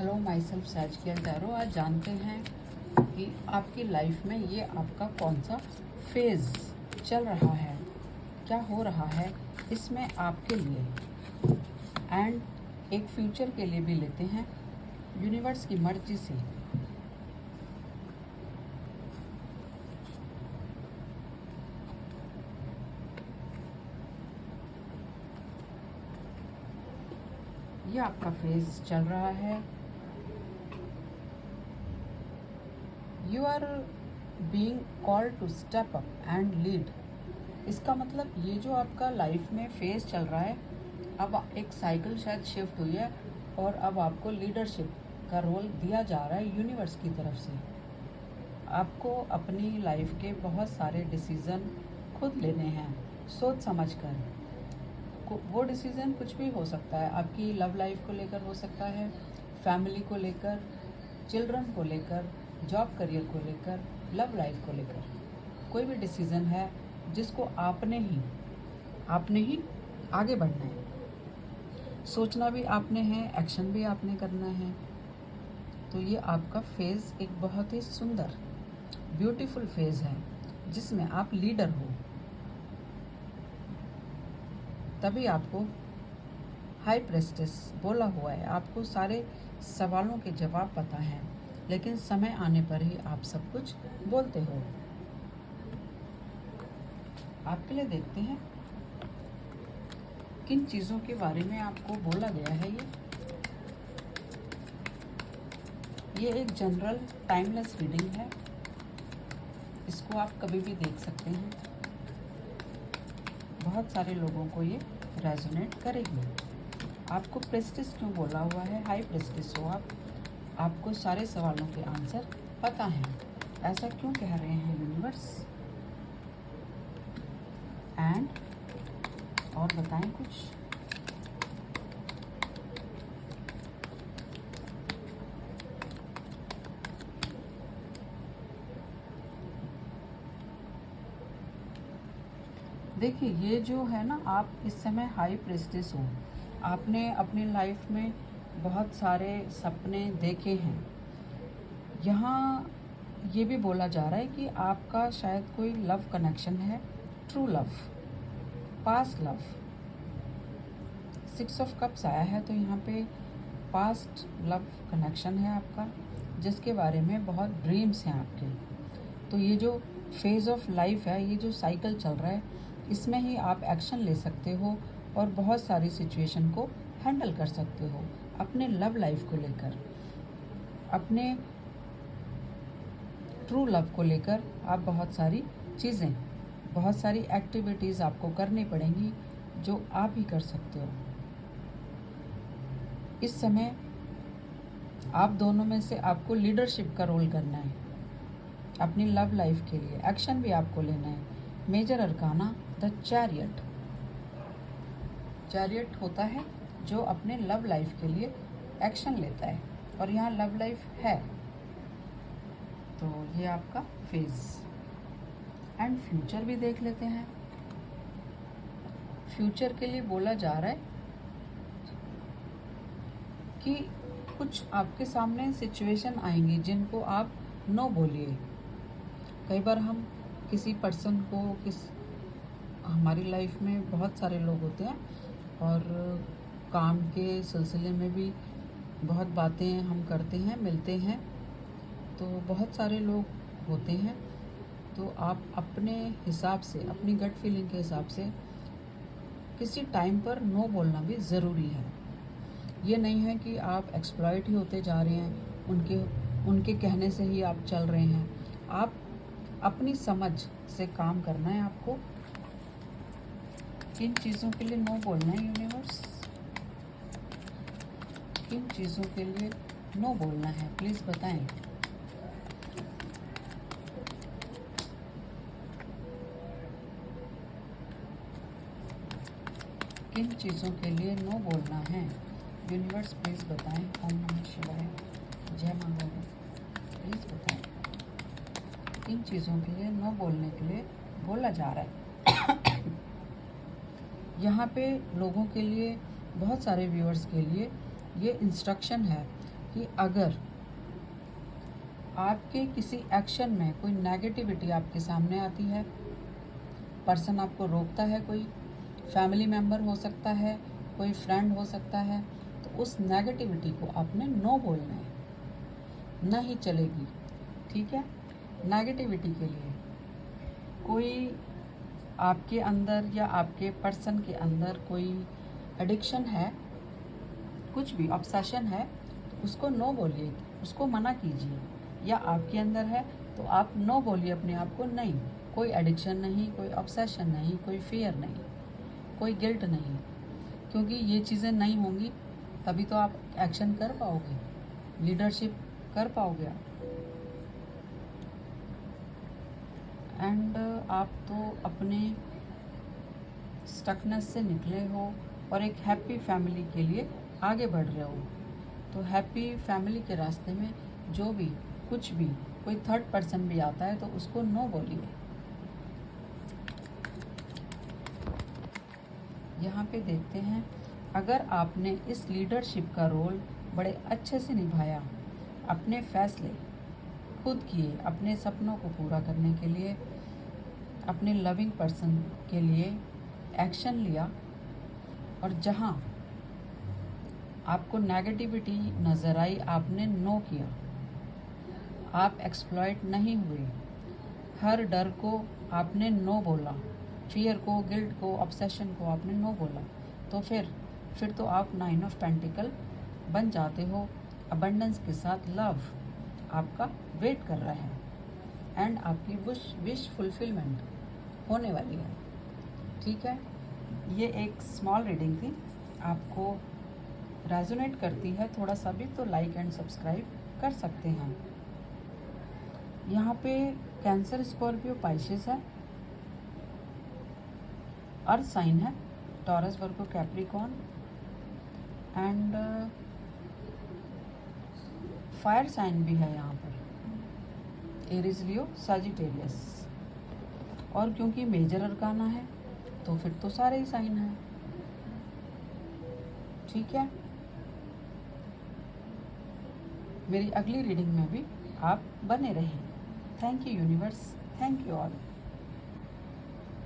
Hello myself साजिकल tarot. आज जानते हैं कि आपकी लाइफ में ये आपका कौन सा फेज़ चल रहा है, क्या हो रहा है इसमें आपके लिए, एंड एक फ्यूचर के लिए भी लेते हैं यूनिवर्स की मर्जी से। ये आपका फेज़ चल रहा है। You are being called to step up and lead. इसका मतलब ये जो आपका लाइफ में फेज़ चल रहा है, अब एक साइकिल शायद शिफ्ट हुई है और अब आपको लीडरशिप का रोल दिया जा रहा है यूनिवर्स की तरफ से। आपको अपनी लाइफ के बहुत सारे डिसीज़न खुद लेने हैं सोच समझ कर। वो डिसीज़न कुछ भी हो सकता है, आपकी लव लाइफ को लेकर हो सकता है, फैमिली को लेकर, चिल्ड्रन को लेकर, जॉब करियर को लेकर, लव लाइफ को लेकर। कोई भी डिसीज़न है जिसको आपने ही आगे बढ़ना है। सोचना भी आपने है, एक्शन भी आपने करना है। तो ये आपका फेज़ एक बहुत ही सुंदर ब्यूटीफुल फेज़ है जिसमें आप लीडर हो। तभी आपको हाई प्रेस्टिस बोला हुआ है। आपको सारे सवालों के जवाब पता हैं, लेकिन समय आने पर ही आप सब कुछ बोलते हो। आपके लिए देखते हैं किन चीज़ों के बारे में आपको बोला गया है। ये एक जनरल टाइमलेस रीडिंग है। इसको आप कभी भी देख सकते हैं। बहुत सारे लोगों को ये रेजोनेट करेगी। आपको प्रेस्टिस क्यों बोला हुआ है? हाई प्रेस्टिस हो आप, आपको सारे सवालों के आंसर पता हैं। ऐसा क्यों कह रहे हैं यूनिवर्स? एंड और बताएं कुछ। देखिए, ये जो है ना, आप इस समय हाई प्रेस्टिस हो। आपने अपनी लाइफ में बहुत सारे सपने देखे हैं। यहाँ ये भी बोला जा रहा है कि आपका शायद कोई लव कनेक्शन है, true love, past love. 6 of cups आया है, तो यहाँ पे पास्ट लव कनेक्शन है आपका, जिसके बारे में बहुत ड्रीम्स हैं आपके। तो ये जो फेज़ ऑफ लाइफ है, ये जो साइकिल चल रहा है, इसमें ही आप एक्शन ले सकते हो और बहुत सारी सिचुएशन को हैंडल कर सकते हो। अपने लव लाइफ को लेकर, अपने ट्रू लव को लेकर आप बहुत सारी चीज़ें, बहुत सारी एक्टिविटीज़ आपको करनी पड़ेंगी जो आप ही कर सकते हो। इस समय आप दोनों में से आपको लीडरशिप का रोल करना है अपनी लव लाइफ के लिए। एक्शन भी आपको लेना है। Major arcana the chariot. Chariot होता है जो अपने लव लाइफ के लिए एक्शन लेता है, और यहाँ लव लाइफ है। तो ये आपका फेज़ एंड फ्यूचर भी देख लेते हैं। फ्यूचर के लिए बोला जा रहा है कि कुछ आपके सामने सिचुएशन आएंगी जिनको आप नो बोलिए। कई बार हम किसी पर्सन को, हमारी लाइफ में बहुत सारे लोग होते हैं और काम के सिलसिले में भी बहुत बातें हम करते हैं, मिलते हैं, तो बहुत सारे लोग होते हैं। तो आप अपने हिसाब से, अपनी गट फीलिंग के हिसाब से किसी टाइम पर नो बोलना भी ज़रूरी है। ये नहीं है कि आप एक्सप्लॉइट ही होते जा रहे हैं, उनके कहने से ही आप चल रहे हैं। आप अपनी समझ से काम करना है आपको। किन चीज़ों के लिए नो बोलना है यूनिवर्स? किन चीज़ों के लिए नो बोलना है, प्लीज़ बताएं। किन चीज़ों के लिए नो बोलना है यूनिवर्स, प्लीज़ बताएं। ओम नमः शिवाय, जय मां गौरी, प्लीज़ बताएं। किन चीज़ों के लिए नो बोलने के लिए बोला जा रहा है? यहाँ पे लोगों के लिए, बहुत सारे व्यूअर्स के लिए ये इंस्ट्रक्शन है कि अगर आपके किसी एक्शन में कोई नेगेटिविटी आपके सामने आती है, पर्सन आपको रोकता है, कोई फैमिली मेम्बर हो सकता है, कोई फ्रेंड हो सकता है, तो उस नेगेटिविटी को आपने नो बोलना है, नहीं चलेगी। ठीक है। नेगेटिविटी के लिए कोई आपके अंदर या आपके पर्सन के अंदर कोई एडिक्शन है, कुछ भी ऑब्सेशन है, तो उसको नो बोलिए, उसको मना कीजिए। या आपके अंदर है तो आप नो बोलिए अपने आप को, नहीं, कोई एडिक्शन नहीं, कोई ऑब्सेशन नहीं, कोई फियर नहीं, कोई गिल्ट नहीं। क्योंकि ये चीज़ें नहीं होंगी तभी तो आप एक्शन कर पाओगे, लीडरशिप कर पाओगे आप। एंड आप तो अपने स्टकनेस से निकले हो और एक हैप्पी फैमिली के लिए आगे बढ़ रहे हो। तो हैप्पी फैमिली के रास्ते में जो भी कुछ भी कोई थर्ड पर्सन भी आता है तो उसको नो बोलिए। यहाँ पे देखते हैं, अगर आपने इस लीडरशिप का रोल बड़े अच्छे से निभाया, अपने फैसले खुद किए, अपने सपनों को पूरा करने के लिए, अपने लविंग पर्सन के लिए एक्शन लिया, और जहाँ आपको नेगेटिविटी नज़र आई आपने नो किया, आप एक्सप्लॉइट नहीं हुए, हर डर को आपने नो बोला, फियर को, गिल्ट को, ऑब्सेशन को आपने नो बोला, तो फिर तो आप 9 ऑफ पेंटिकल बन जाते हो। अबंडेंस के साथ लव आपका वेट कर रहा है एंड आपकी विश फुलफिलमेंट होने वाली है। ठीक है। ये एक स्मॉल रीडिंग थी, आपको रेजोनेट करती है थोड़ा सा भी तो लाइक एंड सब्सक्राइब कर सकते हैं। यहाँ पे कैंसर, स्कॉर्पियो, पाइसेस है, अर्थ साइन है, Taurus, Virgo, Capricorn and fire sign भी है यहाँ पर, एरीज, लियो, सजिटेरियस। और क्योंकि मेजर अरकाना है तो फिर तो सारे ही साइन हैं। ठीक है। मेरी अगली रीडिंग में भी आप बने रहें। Thank you universe, thank you all.